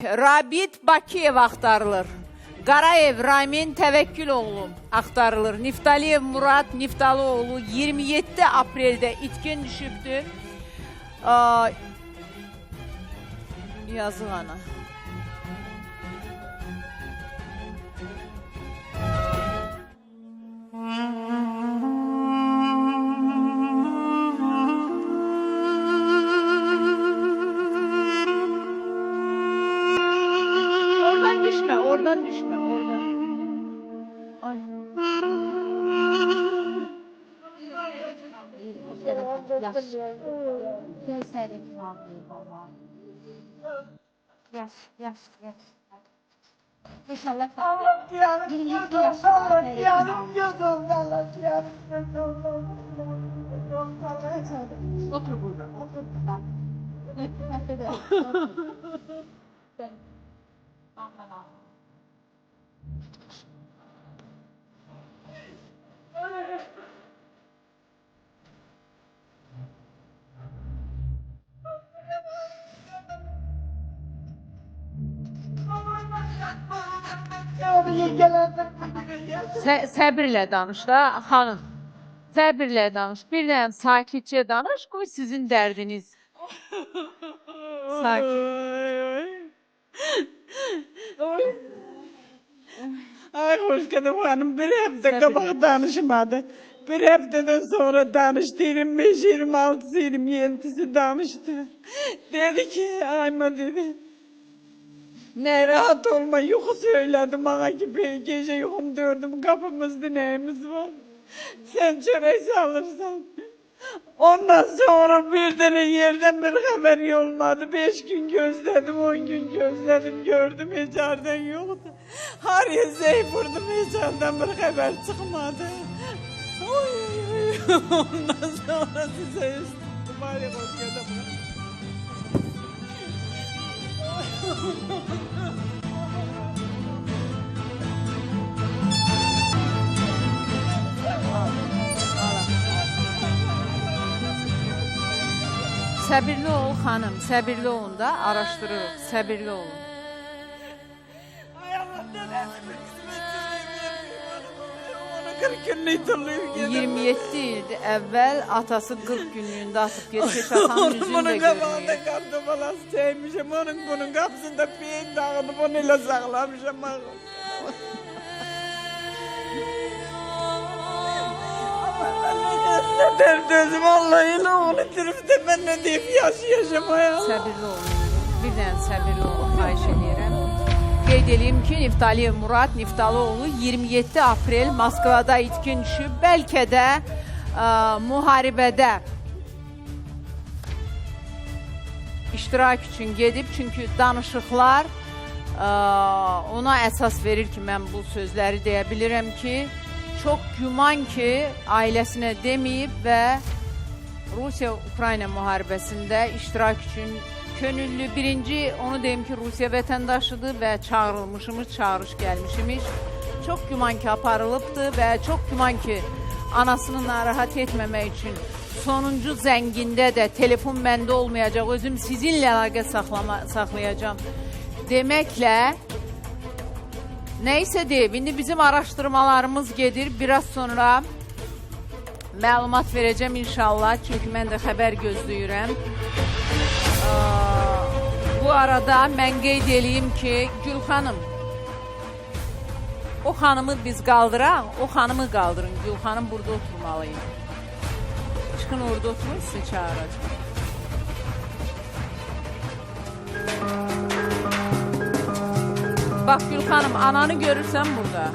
Rabit Bakiyev axtarılır. Qarayev Ramin Təvəkküloğlu axtarılır. Niftaliyev Murad Niftalıoğlu 27 apreldə itkin düşübdür. Yazıq ana. Oradan düşme, oradan. Ay. Yaş. İnşallah. Allah yarım gözüm, Allah yarım gözüm, Allah yarım gözüm. Otur burada. Otur burada. Ben. Aman. Səbirlə danış da, xanım. Səbirlə danış. Bir dənə sakitcə danış, qoy sizin dərdiniz. Sakit. Ay hoş geldin hanım, bir hafta kabak danışmadı. Bir haftadan sonra danıştı, 25, 26, 27'si danıştı. Dedi ki, Ayma dedi. Ne rahat olma, yuhu söyledim bana gibi. Gece yuhum dördüm, kapımızda neyimiz var. Sen çörek alırsan. Ondan sonra bir tane yerden bir haberi olmadı. 5 gün gözledim, 10 gün gözledim, gördüm hecardan yoktu. Her yer zeyf vurdum, hecardan bir haber çıkmadı. Oy. Ondan sonra size üstüm var ya hoş Səbirli ol xanım, səbirli olun da, araşdırırıq, səbirli olun. Ay Allah dedesini onu 40 günlük tırlıyor. 27 il əvvəl atası 40 günlüyündə atıb getmiş, atanın üzünü də Bunun görmüyor. kabağında kartı balası sevmişim, bunun kapısında peyin dağınıp onunla saklamışım. Ne dert özüm Allah'ıyla onu dirip de ben ne deyip yaşayacağım hayal. Səbirli olun, bir dənə səbirli olun, xahiş edirəm. Qeyd edeyim ki, Niftaliyev Murad Niftalıoğlu 27 aprel Moskvada itkin düşüb, bəlkə də müharibədə iştirak üçün gedib, çünki danışıqlar ona əsas verir ki, mən bu sözləri deyə bilirəm ki, çox güman ki, ailəsinə deməyib və Rusiya-Ukrayna müharibəsində iştirak üçün könüllü, birinci onu deyim ki, Rusiya vətəndaşıdır və çağırılmışımız, çağırış gəlmişimiz. Çox güman ki, aparılıbdır və çox güman ki, anasını narahat etməmək üçün sonuncu zəngində də telefon məndə olmayacaq, özüm sizinlə əlaqə saxlayacağım deməklə neysə deyib, indi bizim araşdırmalarımız gedir, biraz sonra məlumat verəcəm inşallah, çünki mən də xəbər gözləyirəm. Bu arada mən qeyd edeyim ki, Gül xanım, o xanımı biz qaldıraq, o xanımı qaldırın, Gül xanım burada oturmalıyım. Çıxın orada oturun, sizi çağıracaq. Bak Gül xanım, ananı görürsən burada,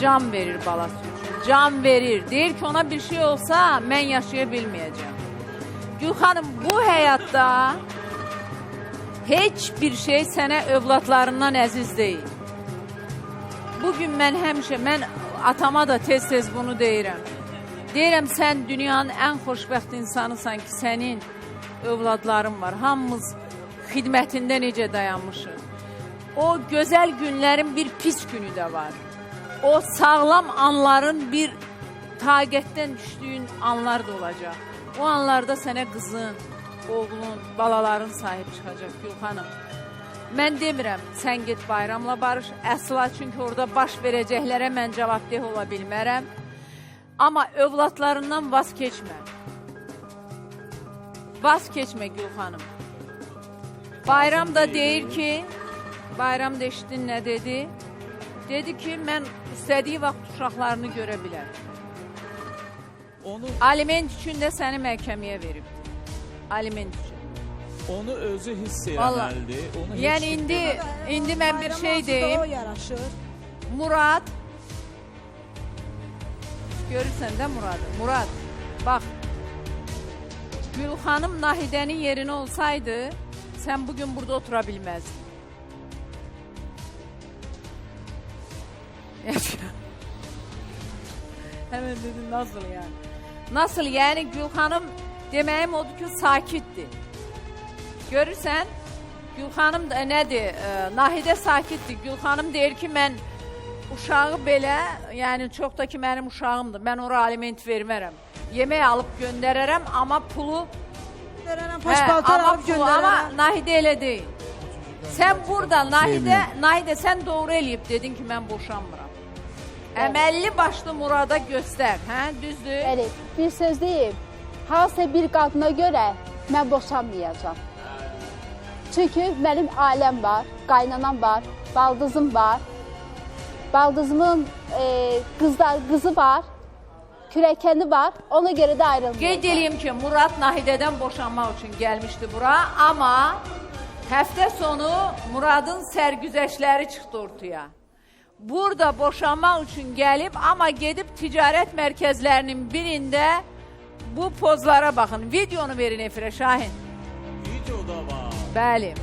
can verir balası üçün, can verir. Deyir ki, ona bir şey olsa mən yaşaya bilməyəcəm. Gül xanım, bu həyatda heç bir şey sənə övladlarından əziz deyil. Bugün mən həmişə, mən atama da tez-tez bunu deyirəm. Deyirəm, sən dünyanın ən xoşbəxt insanısan ki, sənin övladların var. Hamımız xidmətində necə dayanmışıq. O gözəl günlərin bir pis günü də var. O sağlam anların bir taqətdən düşdüyün anlar da olacaq. O anlarda sənə qızın, oğlun, balaların sahib çıxacaq Gül xanım. Mən demirəm, sən get Bayramla barış, əsla çünki orada baş verəcəklərə mən cavabdeh ola bilmərəm. Amma övladlarından vaz keçmə. Vaz keçmə Gül xanım. Bayram da deyir ki, Bayram da eşitdin nə dedi? Dedi ki, mən istədiyi vaxt uşaqlarını görə bilər. Aliment üçün də səni məhkəməyə verib. Aliment üçün. Onu özü hiss eləməlidir. Onu Yəni indi mən bir şey deyim. Murad, görürsən də Muradı. Murad, bax, Gülxanım Nahidənin yerinə olsaydı, sən bugün burada otura bilməzdin. Hemen dedin, nasıl yani? Nasıl yani? Gülxanım deməyim odur ki, sakitdir. Görürsən, Gülxanım da nədir? Nahidə sakitdir. Gülxanım deyir ki, mən uşağı belə, yəni çox da ki, mənim uşağımdır. Mən ora aliment vermərəm. Yemək alıb göndərərəm, amma pulu amma Nahidə elə deyil. Sən burada, Nahidə sən doğru eləyib dedin ki, mən boşanmıram. Əməlli başlı Murada göstər, hə, düzdür? Bəli, bir söz deyim, hansısa bir qadına görə mən boşanmayacağam. Çünki mənim ailəm var, qaynanam var, baldızım var, baldızımın qızı var, kürəkəni var, ona görə də ayrılmıyor. Qeyd edeyim ki, Murad Nahidədən boşanmaq üçün gəlmişdi bura, amma həftə sonu Muradın sərgüzəştləri çıxdı ortaya. Burada boşanmaq üçün gəlib, amma gedib ticarət mərkəzlərinin birində bu pozlara baxın. Videonu verin efirə Şahin. Videoda var. Bəli.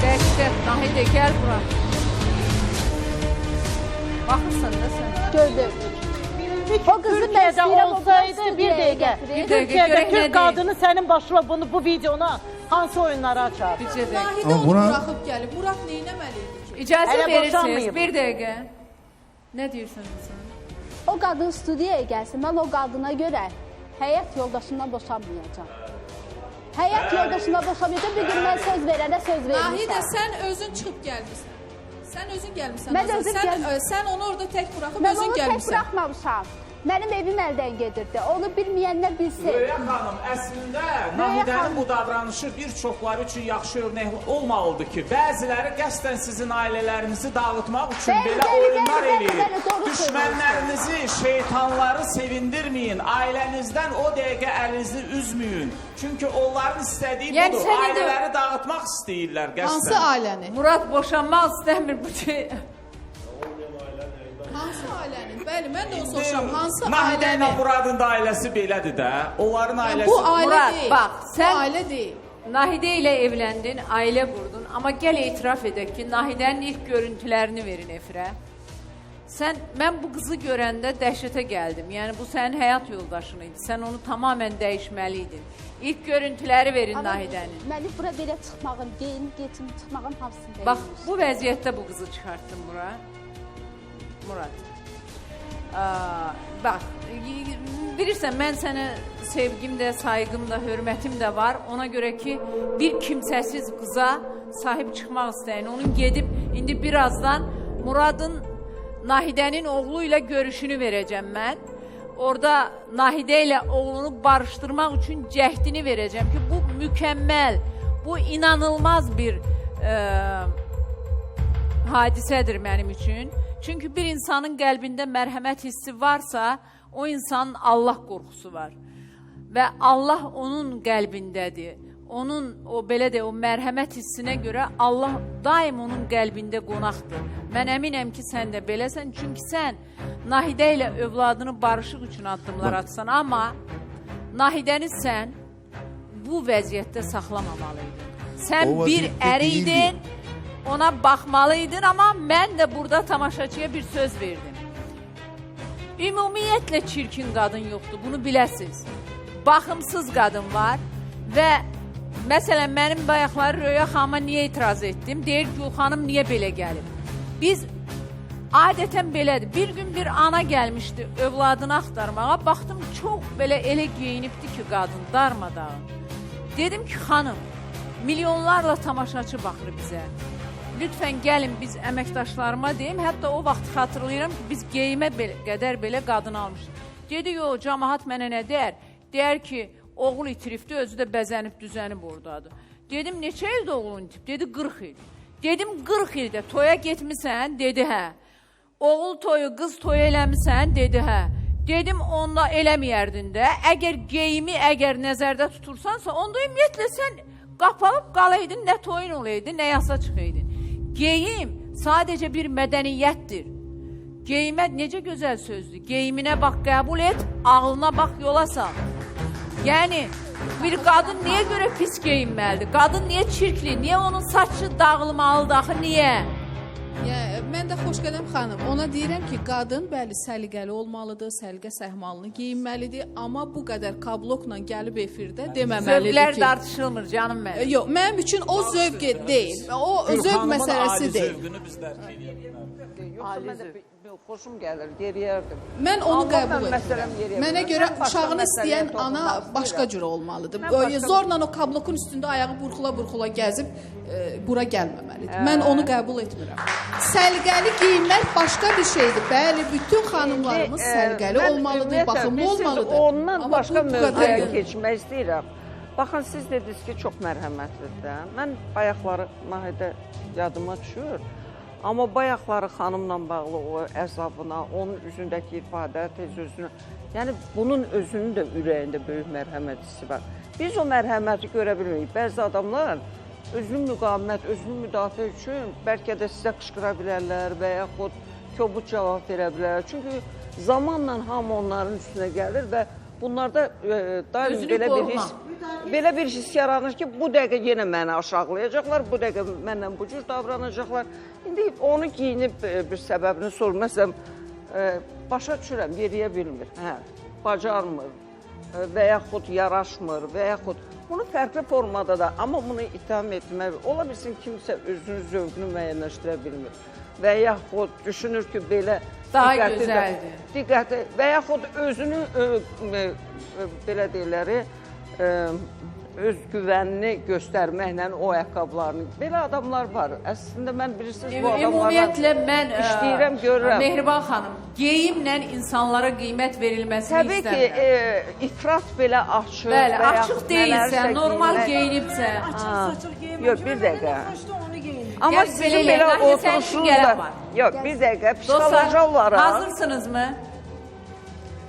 Dəhşət, Nahidə, gəl bura. Baxırsan da sən. Gördüm. O kızı Türkiye'de olsaydı bir dakika. Bir Türkiye'de dakika, Türk kadını senin başına bu videona hansı oyunları açar? Bircə dəqiqə. Nahidə onu buraxıb gəlib. Murad neynəməli idi ki? İcazə Hələ verirsiniz, boşanmayıb. bir dəqiqə. Nə deyirsən sən? O qadın studiyaya gəlsin, mən o qadına görə həyat yoldaşından boşanmayacağam. Həyat yoldaşından boşanmayacağım, bir gün mən söz verənə söz vermişəm. Nahidə sən özün çıxıb gəlmisən. Sən özün gəlmisən. Mən özüm gəlmişəm. Sən onu orada tək buraxıb Mən özün onu tək gəlmisən. buraxmamışam. Mənim evim əldən gedirdi. Onu bilməyənlər bilsin. Röya xanım, əslində Nahidənin bu davranışı bir çoxları üçün yaxşı örnək olmalıdır ki, bəziləri qəsdən sizin ailələrinizi dağıtmaq üçün Bəli, belə bəli, oyunlar bəli, eləyir. bəli, doğru Düşmənlərinizi, şeytanları sevindirməyin, ailənizdən o dəqiqə əlinizi üzməyin. Çünki onların istədiyi Yəni budur, sən indi- ailələri dağıtmaq istəyirlər qəsdən. Hansı ailəni? Murad boşanmaq istəmir bu şey. Hansı ailənin? Bəli, mən də onu soruşuram. Hansı Nahidə ilə ailənin? Muradın da ailəsi belədir də. Onların ailəsi... Bu ailə Murad, deyil. bax, sən- Bu ailə deyil. Nahidə ilə evləndin, ailə qurdun. Amma gəl etiraf edək ki, Nahidənin ilk görüntülərini verin efirə. Mən bu qızı görəndə dəhşətə gəldim. Yəni bu sənin həyat yoldaşın idi. Sən onu tamamən dəyişməliydin. İlk görüntüləri verin Nahidənin. Məni bura belə çıxmağın, geyinib geçim çıxmağın hamısını Bax, deyilmiş. bu vəziyyətdə bu qızı çıxartdın bura. Murad. Bax, bilirsən, mən sənə sevgim də, sayğım da, hörmətim də var. Ona görə ki, bir kimsəsiz qıza sahib çıxmaq istəyin. Onun gedib, indi birazdan Muradın Nahidənin oğlu ilə görüşünü verəcəm mən. Orada Nahidə ilə oğlunu barışdırmaq üçün cəhdini verəcəm ki, bu mükəmməl, bu inanılmaz bir hadisədir mənim üçün. Çünki bir insanın qəlbində mərhəmət hissi varsa, o insanın Allah qorxusu var. Və Allah onun qəlbindədir. Onun o belə də o mərhəmət hissinə görə Allah daim onun qəlbində qonaqdır. Mən əminəm ki, sən də beləsən. Çünki sən Nahidə ilə övladını barışıq üçün addımlar atsan, amma Nahidəni sən bu vəziyyətdə saxlamamalıydın. Sən O bir vəziyyətdə əriydin, ona baxmalıydın, amma mən də burada tamaşaçıya bir söz verdim. Ümumiyyətlə çirkin qadın yoxdur, bunu biləsiniz. Baxımsız qadın var və Məsələn, mənim bayaqları Röya xanıma niyə etiraz etdim? Deyir ki, xanım niyə belə gəlib? Biz adətən belədir. Bir gün bir ana gəlmişdi övladını axtarmağa. Baxdım, çox belə elə geyinibdi ki, qadın darmadağın. Dedim ki, xanım, milyonlarla tamaşaçı baxır bizə. Lütfən gəlin biz əməkdaşlarıma deyim. Hətta o vaxt xatırlayıram ki, biz geyimə qədər belə qadın almışıq. Dedi, yox, cəmahat mənə nə deyər? Deyər ki, oğul itiribdi, özü də bəzənib düzənib oradadır. Dedim, neçə ildə oğlun itib? Dedi, 40 il. Dedim, 40 ildə toya getmisən? Dedi, hə. Oğul toyu, qız toyu eləmisən? Dedi, hə. Dedim, onda eləməyərdin də. Əgər geyimi nəzərdə tutursansa, onda ümumiyyətlə sən qapalıp qalaydın, nə toyun olaydın, nə yasa çıxaydın. Geyim sadəcə bir mədəniyyətdir. Geyimə necə gözəl sözdür. Geyiminə bax, qəbul et, ağlına bax, yola sal. Yəni, bir qadın niyə görə pis geyinməlidir? Qadın niyə çirkli? Niyə onun saçı dağılmalıdır axı? Niyə? Mən də Xoşqədəm xanım, ona deyirəm ki, qadın bəli səliqəli olmalıdır, səliqə səhmalını geyinməlidir, amma bu qədər kablokla gəlib efirdə deməməlidir ki... Zövqlər tartışılmır canım mənim. Yox, mənim üçün o zövq deyil, o zövq məsələsi deyil. Zövqünü biz dərk edirik. Xoşum gəlir, yeriyərdim. Mən onu qəbul edirəm. Mənə görə uşağını istəyən ana başqa cür olmalıdır. Zorla o kablokun üstündə ayağı burxula-burxula gəzib bura gəlməməlidir. Mən onu qəbul etmirəm. Səliqəli geyinmək başqa bir şeydir. Bəli, bütün xanımlarımız səliqəli olmalıdır, baxımlı olmalıdır. Ondan başqa mövzuya keçmək istəyirəm. Baxın, siz dediniz ki, çox mərhəmətlidir. Mən bayaqları Nahidə yadıma düşür. Amma bayaqları xanımla bağlı o əzabına, onun üzündəki ifadə, tez özünü, yəni bunun özünün də ürəyində böyük mərhəmət hissi var. Biz o mərhəməti görə bilmirik. Bəzi adamlar özünün müqavimət, özünün müdafiə üçün bəlkə də sizə qışqıra bilərlər və yaxud kobud cavab verə bilərlər. Çünki zamanla hamı onların üstünə gəlir və bunlarda daim belə bir his yaranır ki, bu dəqiqə yenə məni aşağılayacaqlar, bu dəqiqə mənlə bu cür davranacaqlar. İndi onu giyinib bir səbəbini sormasam, başa düşürəm, yeriyə bilmir, bacarmır və yaxud yaraşmır və yaxud bunu fərqli formada da, amma bunu itham etmək, ola bilsin kimsə özünün zövqünü müəyyənləşdirə bilmir və yaxud düşünür ki, belə daha gözəldir. Diqqəti və yaxud özünü belə deyirləri, öz güvənini göstərməklə o ayaqqablarını. Belə adamlar var. Əslində mən bilirsiniz bu Ümumiyyətlə mən işləyirəm, görürəm. Mehriban xanım, geyimlə insanlara qiymət verilməsini istəmirəm. Təbii ki, ifrat belə açıq. Bəli, açıq deyilsən, normal geyinibsən. Yox, bir dəqiqə. Amma sizin belə oturuşunuz da... Yox, bir dəqiqə, psixoloji olaraq... Hazırsınızmı?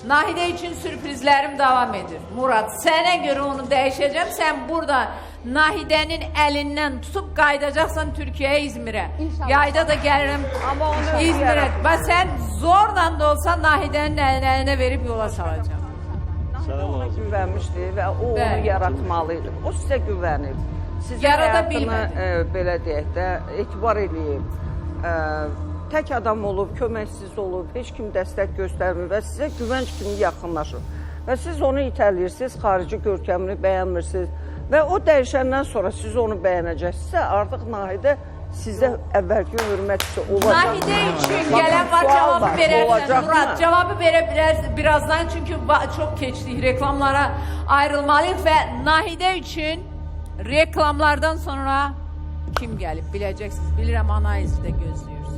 Nahidə üçün sürprizlərim davam edir. Murad, sənə görə onu dəyişəcəm. Sən burada Nahidənin əlindən tutub qaydacaqsan Türkiyəyə, İzmirə. Yayda da gəlirəm İzmirə. Və sən zorla da olsa Nahidənin əlinə verib yola salacaq. Ona güvənmişdi və o onu yaratmalıydı. O sizə güvənib. Sizə Yarada həyatını, belə deyək də, etibar edib. Tək adam olub, köməksiz olub, heç kim dəstək göstərmir və sizə güvənc kimi yaxınlaşır. Və siz onu itəlirsiniz, xarici görkəmini bəyənmirsiniz və o dəyişəndən sonra siz onu bəyənəcəksinizsə, artıq Nahidə sizə əvvəlki hörmət hissi olacaq. Nahidə üçün gələn var, cavabı verərsən, Murad. Cavabı verə bilərsən birazdan, çünki çox keçdik, reklamlara ayrılmalıyıq və Nahidə üçün reklamlardan sonra kim gəlib biləcəksiniz. Bilirəm, analizi də gözləyirsiniz.